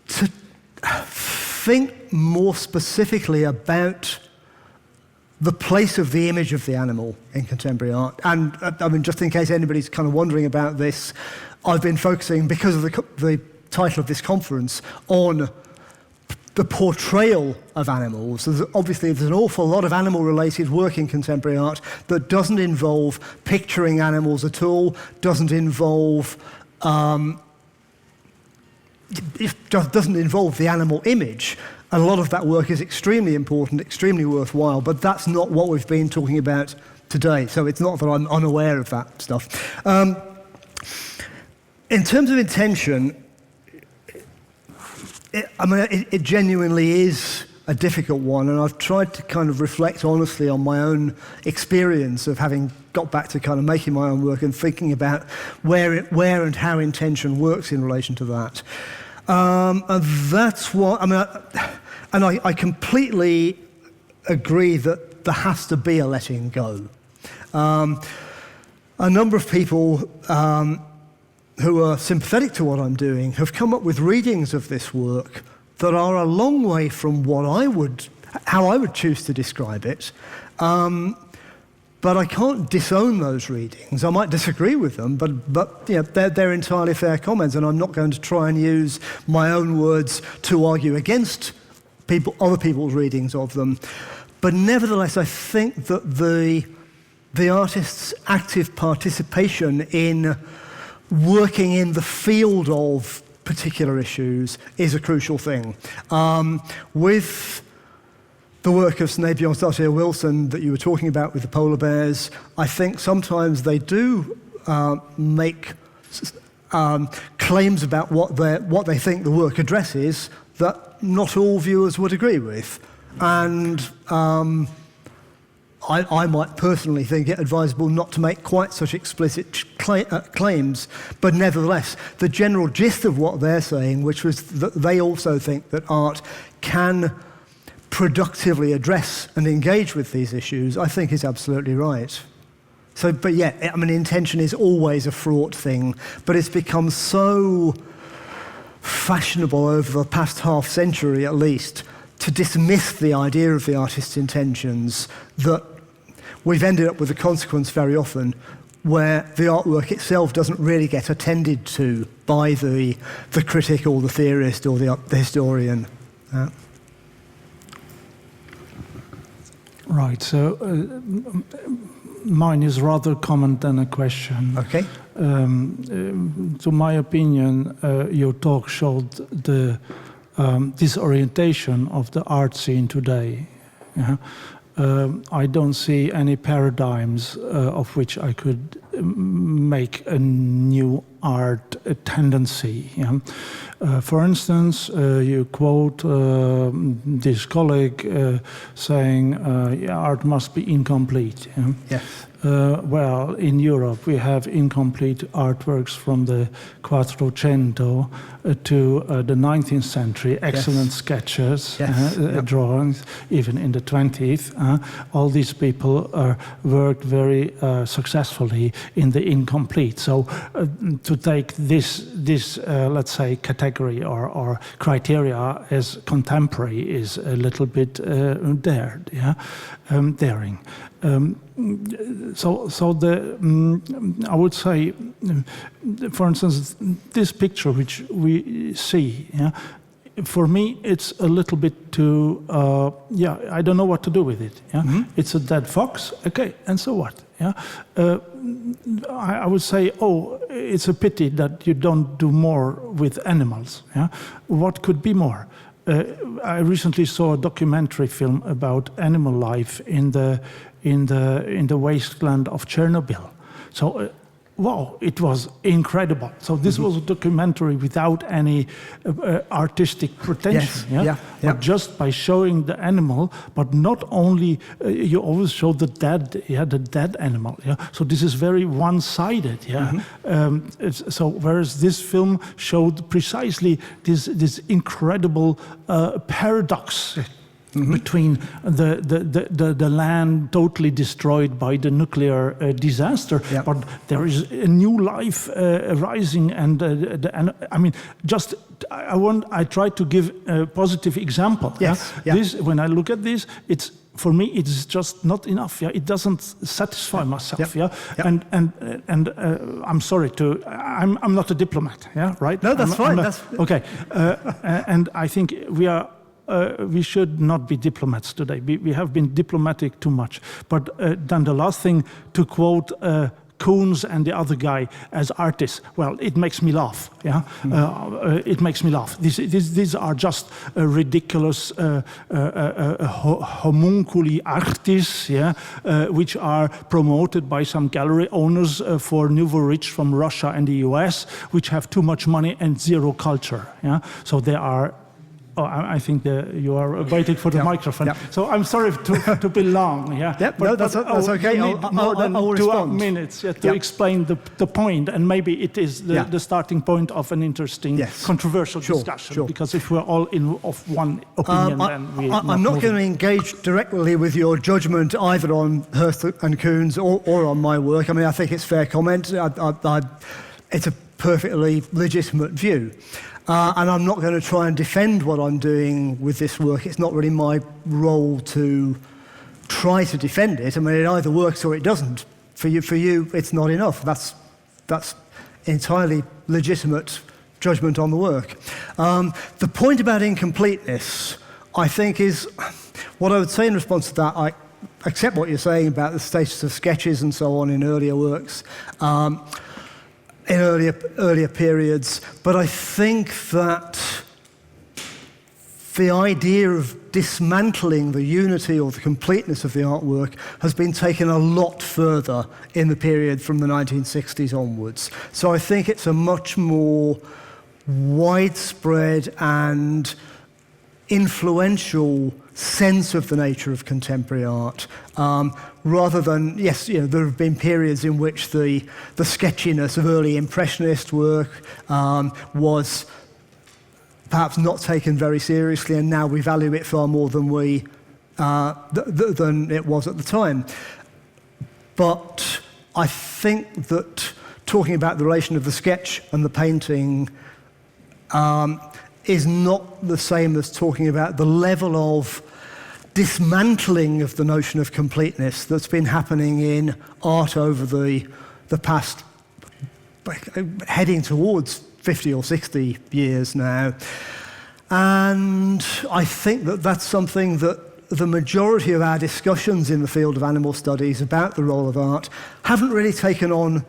to think more specifically about the place of the image of the animal in contemporary art. And I mean, just in case anybody's kind of wondering about this, I've been focusing, because of the title of this conference, on the portrayal of animals. Obviously, there's an awful lot of animal-related work in contemporary art that doesn't involve picturing animals at all, doesn't involve the animal image. A lot of that work is extremely important, extremely worthwhile, but that's not what we've been talking about today. So it's not that I'm unaware of that stuff. In terms of intention, it genuinely is a difficult one, and I've tried to kind of reflect honestly on my own experience of having got back to kind of making my own work and thinking about where and how intention works in relation to that. And that's what, I completely agree that there has to be a letting go. A number of people who are sympathetic to what I'm doing have come up with readings of this work that are a long way from how I would choose to describe it. But I can't disown those readings. I might disagree with them, but you know, they're entirely fair comments, and I'm not going to try and use my own words to argue against other people's readings of them. But nevertheless, I think that the artist's active participation in working in the field of particular issues is a crucial thing. With the work of Sinead Bjornsdottir-Wilson that you were talking about with the polar bears, I think sometimes they do make claims about what they think the work addresses that not all viewers would agree with. And I might personally think it advisable not to make quite such explicit claims, but nevertheless, the general gist of what they're saying, which was that they also think that art can productively address and engage with these issues, I think is absolutely right. So, but yeah, I mean, intention is always a fraught thing, but it's become so fashionable over the past half century at least to dismiss the idea of the artist's intentions that we've ended up with a consequence very often where the artwork itself doesn't really get attended to by the critic or the theorist or the historian. Right, so mine is rather a comment than a question. Okay. To my opinion, your talk showed the disorientation of the art scene today. Yeah? I don't see any paradigms of which I could make a new art tendency. Yeah? For instance, you quote this colleague saying, yeah, art must be incomplete. Yeah? Yes. Well, in Europe, we have incomplete artworks from the Quattrocento to the 19th century, excellent yes. sketches, yes. drawings, even in the 20th. All these people worked very successfully in the incomplete. So to take this let's say, category or criteria as contemporary is a little bit daring. So I would say, for instance, this picture which we see, yeah, for me it's a little bit too, I don't know what to do with it. Yeah? Mm-hmm. It's a dead fox, okay, and so what? Yeah, I would say, oh, it's a pity that you don't do more with animals. Yeah, what could be more? I recently saw a documentary film about animal life in the wasteland of Chernobyl. So, wow, it was incredible. So this was a documentary without any artistic pretension. Yes. Yeah? But just by showing the animal, but not only, you always show the dead animal. Yeah? So this is very one-sided. Yeah. Mm-hmm. So whereas this film showed precisely this incredible paradox. between the land totally destroyed by the nuclear disaster, but there is a new life arising, and I mean, just I try to give a positive example. Yes. This, when I look at this, it's for me, it's just not enough. It doesn't satisfy myself. And I'm sorry to. I'm not a diplomat. Right? No, that's fine. That's okay. And I think we should not be diplomats today. We have been diplomatic too much. But then the last thing, to quote Koons and the other guy as artists, well, it makes me laugh. It makes me laugh. These are just ridiculous homunculi artists, which are promoted by some gallery owners for nouveau riche from Russia and the US, which have too much money and zero culture. So they are. Oh, I think you are waiting for the microphone. So I'm sorry to be long. No, that's okay. More than I'll 2 respond. minutes to explain the point, and maybe it is the starting point of an interesting, controversial discussion. Because if we're all of one opinion, then I'm not going to engage directly with your judgment either on Hurtzig and Koons or on my work. I mean, I think it's fair comment. It's a perfectly legitimate view. And I'm not going to try and defend what I'm doing with this work. It's not really my role to try to defend it. I mean, it either works or it doesn't. For you, it's not enough. That's entirely legitimate judgment on the work. The point about incompleteness, I think, is what I would say in response to that. I accept what you're saying about the status of sketches and so on in earlier works. In earlier periods, but I think that the idea of dismantling the unity or the completeness of the artwork has been taken a lot further in the period from the 1960s onwards. So I think it's a much more widespread and influential sense of the nature of contemporary art, rather than, there have been periods in which the sketchiness of early Impressionist work was perhaps not taken very seriously, and now we value it far more than than it was at the time. But I think that talking about the relation of the sketch and the painting is not the same as talking about the level of dismantling of the notion of completeness that's been happening in art over the past, heading towards 50 or 60 years now. And I think that that's something that the majority of our discussions in the field of animal studies about the role of art haven't really taken on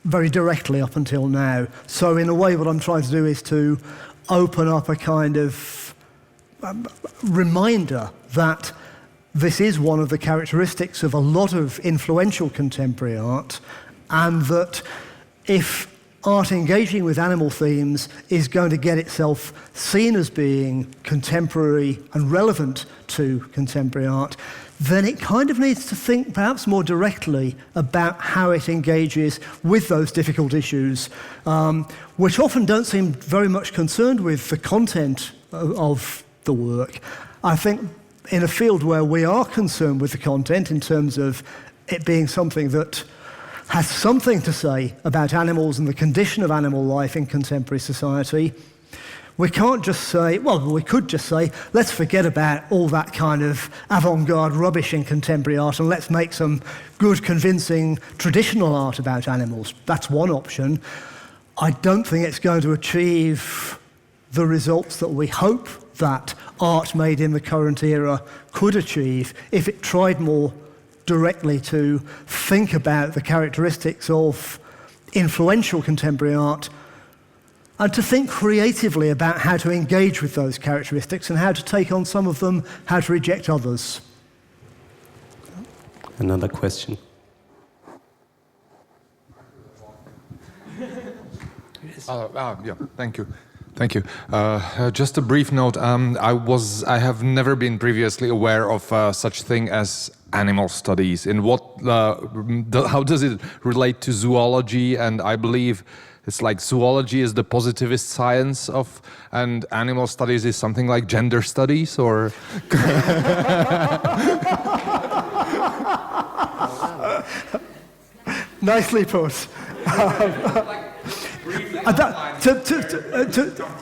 very directly up until now. So in a way, what I'm trying to do is to open up a kind of reminder that this is one of the characteristics of a lot of influential contemporary art, and that if art engaging with animal themes is going to get itself seen as being contemporary and relevant to contemporary art, then it kind of needs to think perhaps more directly about how it engages with those difficult issues, which often don't seem very much concerned with the content of the work. I think in a field where we are concerned with the content in terms of it being something that has something to say about animals and the condition of animal life in contemporary society, we can't just say, well, we could just say, let's forget about all that kind of avant-garde rubbish in contemporary art and let's make some good, convincing traditional art about animals. That's one option. I don't think it's going to achieve the results that we hope that art made in the current era could achieve if it tried more directly to think about the characteristics of influential contemporary art and to think creatively about how to engage with those characteristics and how to take on some of them, how to reject others. Another question. Yeah, thank you. Thank you. Just a brief note. I have never been previously aware of such thing as animal studies. In what? How does it relate to zoology? And I believe it's like zoology is the positivist science of, and animal studies is something like gender studies, or? Nicely put.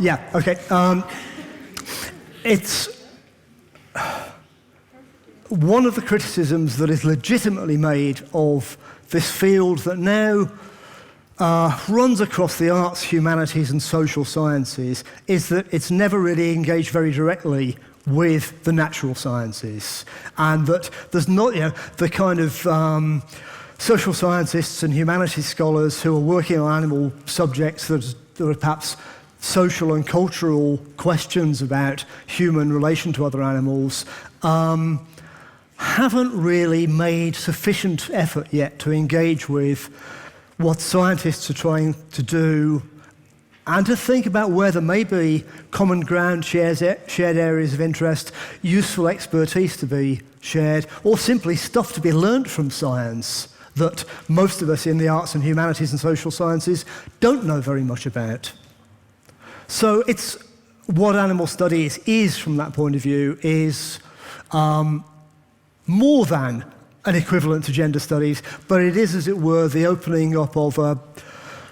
Yeah, okay. It's one of the criticisms that is legitimately made of this field that now runs across the arts, humanities, and social sciences is that it's never really engaged very directly with the natural sciences, and that there's not, the kind of social scientists and humanities scholars who are working on animal subjects that are perhaps social and cultural questions about human relation to other animals haven't really made sufficient effort yet to engage with what scientists are trying to do and to think about where there may be common ground, shared areas of interest, useful expertise to be shared, or simply stuff to be learnt from science that most of us in the arts and humanities and social sciences don't know very much about. So it's what animal studies is, from that point of view, is more than an equivalent to gender studies, but it is, as it were, the opening up of a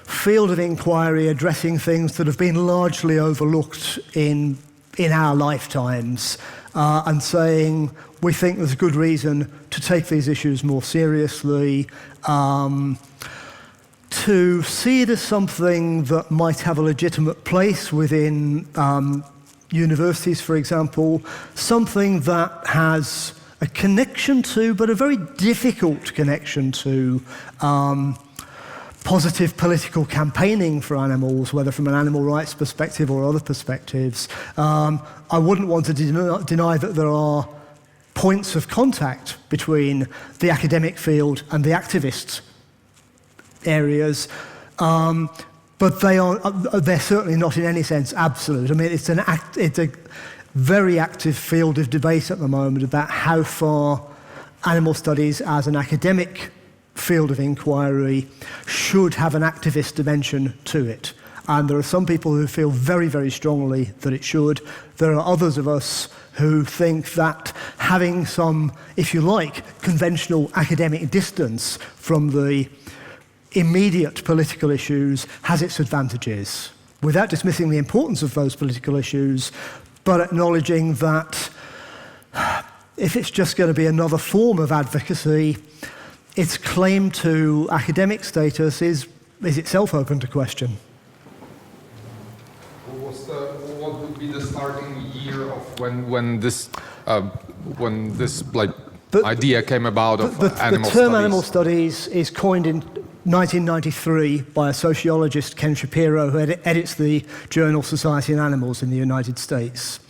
field of inquiry addressing things that have been largely overlooked in our lifetimes, and saying we think there's good reason to take these issues more seriously, to see it as something that might have a legitimate place within universities, for example, something that has a connection to, but a very difficult connection to, positive political campaigning for animals, whether from an animal rights perspective or other perspectives. I wouldn't want to deny that there are points of contact between the academic field and the activist areas, but they're certainly not in any sense absolute. I mean, it's a very active field of debate at the moment about how far animal studies as an academic field of inquiry should have an activist dimension to it. And there are some people who feel very, very strongly that it should. There are others of us who think that having some, if you like, conventional academic distance from the immediate political issues has its advantages, without dismissing the importance of those political issues, but acknowledging that if it's just going to be another form of advocacy, its claim to academic status is itself open to question. What would be the starting year of when this idea came about of animal studies? The term animal studies is coined in 1993 by a sociologist, Ken Shapiro, who edits the journal Society and Animals in the United States.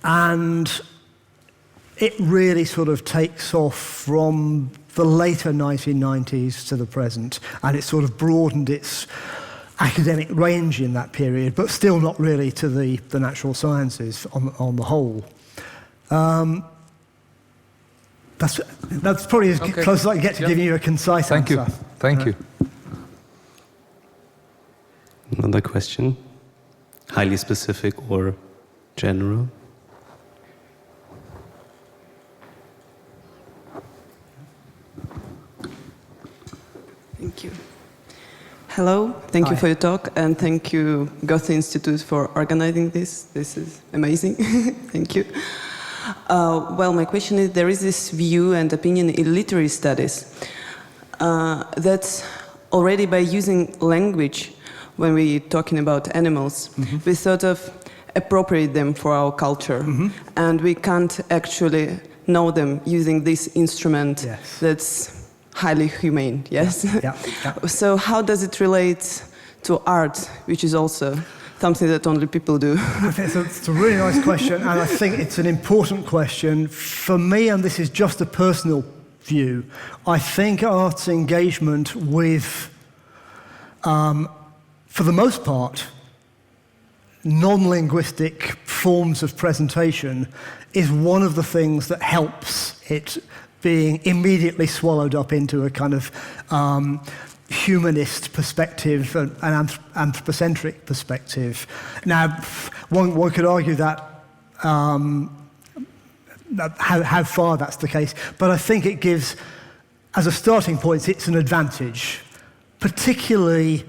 And it really sort of takes off from the later 1990s to the present, and it sort of broadened its academic range in that period, but still not really to the natural sciences on the whole. That's probably as close as I can get to giving you a concise answer. Thank you. Another question? Highly specific or general? Thank you. Hello, thank you for your talk, and thank you, Goethe Institute, for organizing this. This is amazing. Thank you. Well, my question is, there is this view and opinion in literary studies that already by using language, when we're talking about animals, we sort of appropriate them for our culture, and we can't actually know them using this instrument that's highly humane, yes? Yeah. So how does it relate to art, which is also something that only people do? It's a really nice question, and I think it's an important question. For me, and this is just a personal view, I think art's engagement with, for the most part, non-linguistic forms of presentation is one of the things that helps it being immediately swallowed up into a kind of humanist perspective, an anthropocentric perspective. Now, one could argue that how far that's the case, but I think it gives, as a starting point, it's an advantage, particularly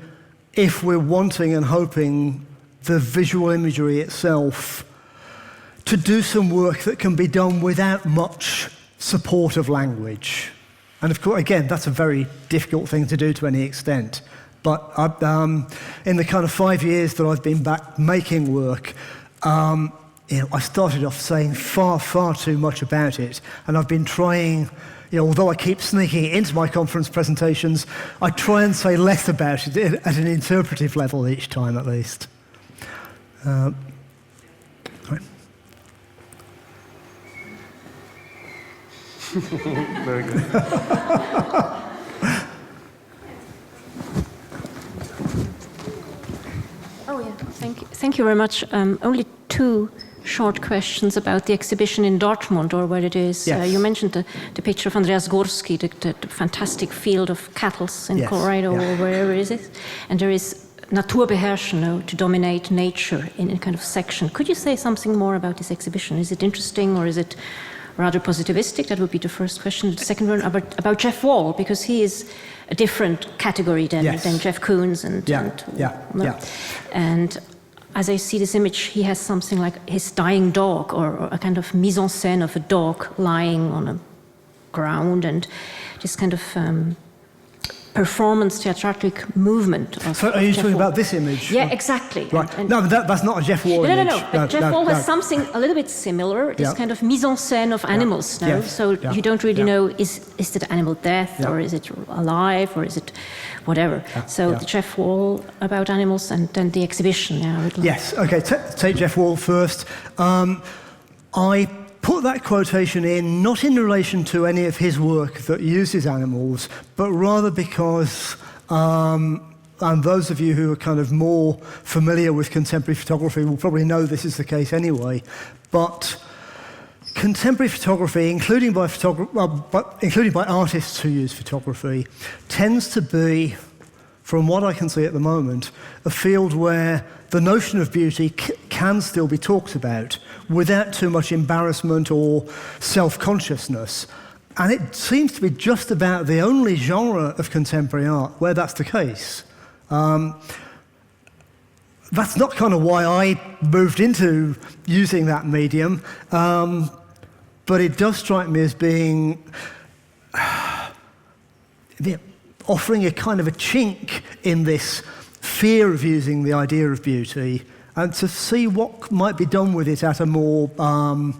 if we're wanting and hoping the visual imagery itself to do some work that can be done without much support of language. And of course, again, that's a very difficult thing to do to any extent. But in the kind of 5 years that I've been back making work, I started off saying far, far too much about it. And I've been trying, although I keep sneaking it into my conference presentations, I try and say less about it at an interpretive level each time, at least. Right. Very good. Oh yeah, thank you very much. Only two short questions about the exhibition in Dortmund, or where it is. Yes. You mentioned the picture of Andreas Gorski, the fantastic field of cattle in Yes. Colorado, Yeah. or wherever it is. And there is Naturbeherrschen, to dominate nature, in a kind of section. Could you say something more about this exhibition? Is it interesting, or is it rather positivistic? That would be the first question. The second one about Jeff Wall, because he is a different category than Jeff Koons and as I see this image, he has something like his dying dog, or a kind of mise en scène of a dog lying on a ground, and this kind of performance theatric movement. So are you talking about this image? Yeah, exactly. Right. No, that's not a Jeff Wall image. No. But Jeff Wall has something a little bit similar, this kind of mise en scène of animals. So you don't really know, is it animal death, or is it alive, or is it whatever. The Jeff Wall about animals, and then the exhibition. Yes, okay, take Jeff Wall first. I put that quotation in, not in relation to any of his work that uses animals, but rather because, and those of you who are kind of more familiar with contemporary photography will probably know this is the case anyway, but contemporary photography, including by artists who use photography, tends to be, from what I can see at the moment, a field where the notion of beauty can still be talked about without too much embarrassment or self-consciousness. And it seems to be just about the only genre of contemporary art where that's the case. That's not kind of why I moved into using that medium, but it does strike me as being offering a kind of a chink in this fear of using the idea of beauty, and to see what might be done with it at a more, I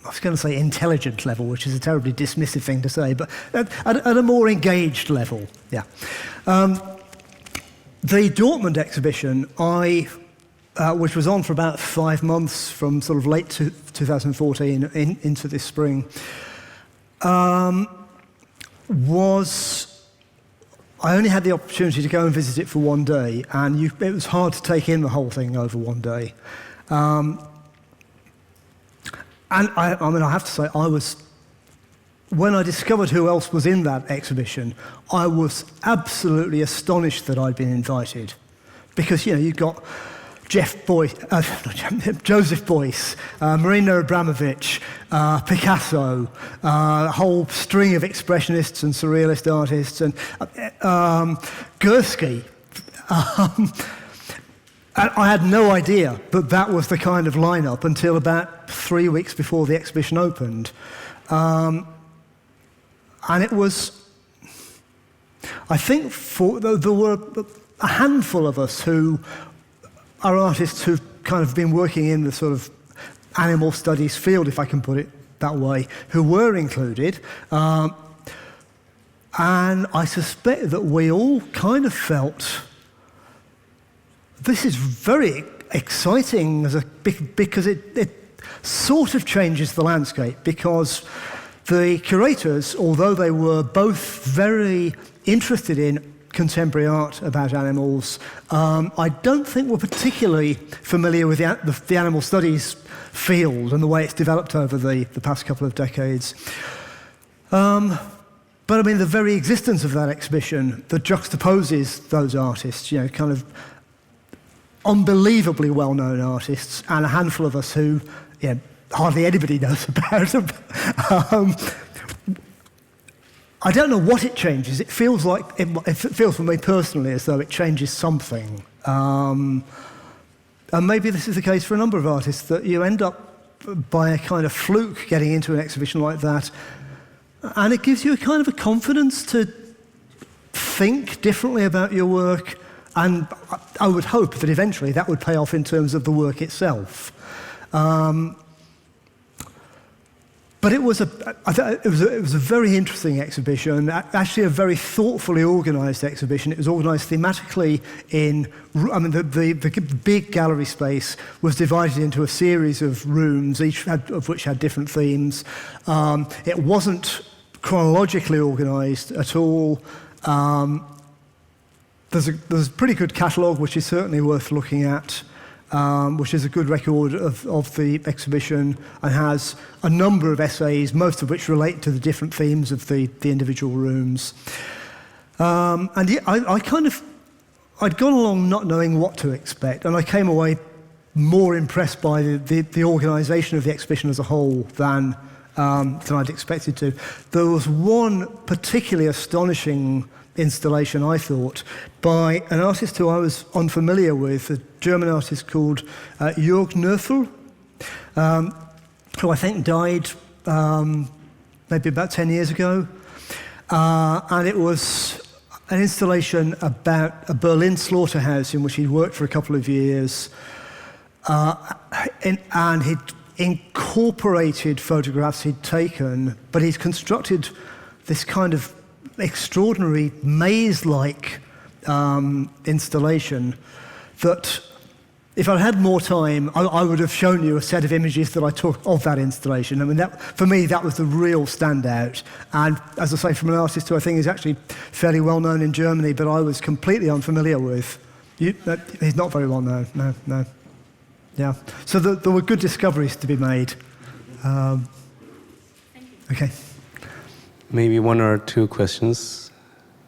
was going to say intelligent level, which is a terribly dismissive thing to say, but at a more engaged level, The Dortmund exhibition, which was on for about 5 months, from sort of late 2014 into this spring, I only had the opportunity to go and visit it for one day, and it was hard to take in the whole thing over one day. And I have to say, when I discovered who else was in that exhibition, I was absolutely astonished that I'd been invited. Because, you've got Joseph Beuys, Marina Abramovich, Picasso, a whole string of expressionists and surrealist artists, and Gursky. I had no idea that was the kind of lineup until about 3 weeks before the exhibition opened. And it was, I think, there were a handful of us who are artists who've kind of been working in the sort of animal studies field, if I can put it that way, who were included. And I suspect that we all kind of felt this is very exciting because it sort of changes the landscape, because the curators, although they were both very interested in contemporary art about animals, I don't think were particularly familiar with the animal studies field and the way it's developed over the past couple of decades. But I mean, the very existence of that exhibition that juxtaposes those artists, you know, kind of unbelievably well-known artists, and a handful of us who, you know, hardly anybody knows about them. I don't know what it changes. It feels like, it feels for me personally as though it changes something. And maybe this is the case for a number of artists, that you end up by a kind of fluke getting into an exhibition like that, and it gives you a kind of a confidence to think differently about your work, and I would hope that eventually that would pay off in terms of the work itself. But it was a very interesting exhibition, actually a very thoughtfully organised exhibition. It was organised thematically in, I mean, the big gallery space was divided into a series of rooms, each of which had different themes. It wasn't chronologically organised at all. There's a pretty good catalogue, which is certainly worth looking at. Which is a good record of the exhibition, and has a number of essays, most of which relate to the different themes of the individual rooms. And yeah, I'd gone along not knowing what to expect, and I came away more impressed by the organisation of the exhibition as a whole than I'd expected to. There was one particularly astonishing installation, I thought, by an artist who I was unfamiliar with, a German artist called Jörg Nerfel, who I think died maybe about 10 years ago. And it was an installation about a Berlin slaughterhouse in which he'd worked for a couple of years, and he'd incorporated photographs he'd taken, but he'd constructed this kind of extraordinary maze-like installation that, if I'd had more time, I would have shown you a set of images that I took of that installation. I mean, for me, that was the real standout. And as I say, from an artist who I think is actually fairly well known in Germany, but I was completely unfamiliar with. He's not very well known, no. Yeah. So there were good discoveries to be made. Okay. Maybe one or two questions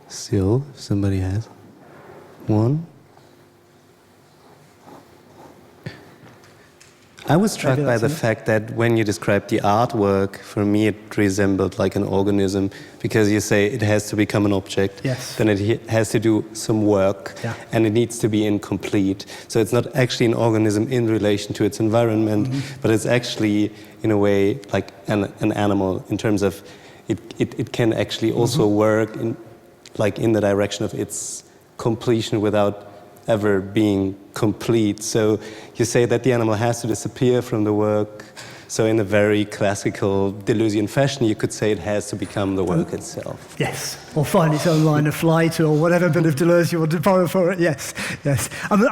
still, if somebody has one. I was struck by the fact that when you described the artwork, for me it resembled like an organism, because you say it has to become an object, yes, then it has to do some work, yeah, and it needs to be incomplete. So it's not actually an organism in relation to its environment, but it's actually, in a way, like an animal, in terms of it can actually also work in the direction of its completion without ever being complete. So you say that the animal has to disappear from the work. So in a very classical Deleuzian fashion, you could say it has to become the work itself. Yes, or find its own line of flight, or whatever bit of Deleuze you want to borrow for it. Yes. I mean,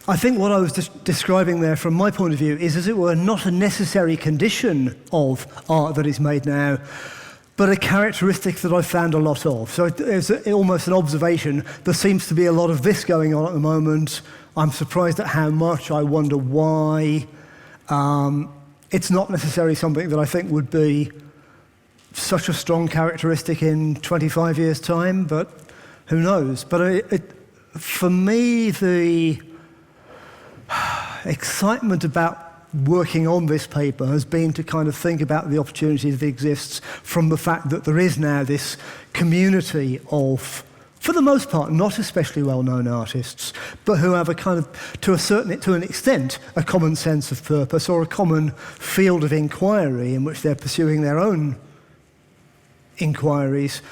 I think what I was describing there, from my point of view, is, as it were, not a necessary condition of art that is made now, but a characteristic that I've found a lot of. So it's almost an observation. There seems to be a lot of this going on at the moment. I'm surprised at how much. I wonder why. It's not necessarily something that I think would be such a strong characteristic in 25 years' time, but who knows? But for me, the excitement about working on this paper has been to kind of think about the opportunity that exists from the fact that there is now this community of, for the most part, not especially well-known artists, but who have a kind of, to an extent, a common sense of purpose, or a common field of inquiry in which they're pursuing their own inquiries,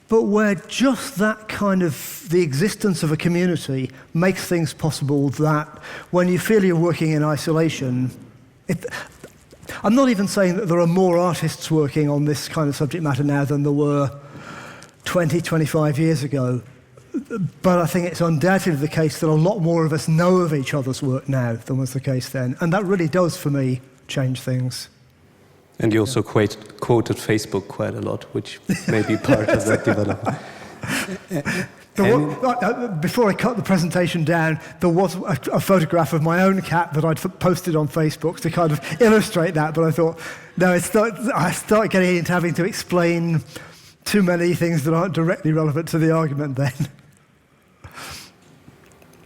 but where just that kind of, the existence of a community makes things possible that when you feel you're working in isolation, I'm not even saying that there are more artists working on this kind of subject matter now than there were 20, 25 years ago, but I think it's undoubtedly the case that a lot more of us know of each other's work now than was the case then, and that really does, for me, change things. And you also quoted Facebook quite a lot, which may be part of that development. Before I cut the presentation down, there was a photograph of my own cat that I'd posted on Facebook to kind of illustrate that, but I thought, no, I start getting into having to explain too many things that aren't directly relevant to the argument then.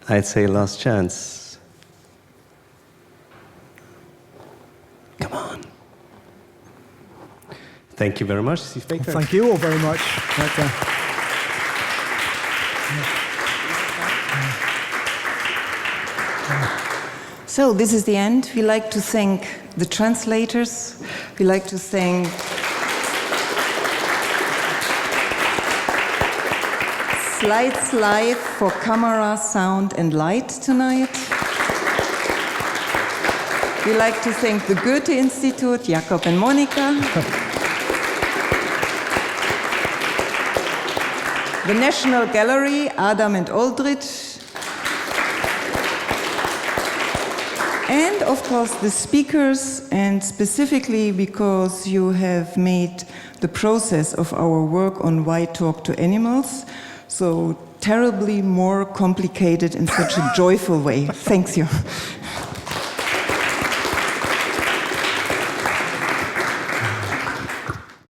I'd say last chance. Come on. Thank you very much, Steve Baker. Thank you all very much. So this is the end. We like to thank the translators. We like to thank SlidesLive for camera, sound and light tonight. We like to thank the Goethe Institut, Jakob and Monika. The National Gallery, Adam and Aldrich. And of course the speakers, and specifically because you have made the process of our work on Why Talk to Animals so terribly more complicated in such a joyful way. Thanks you.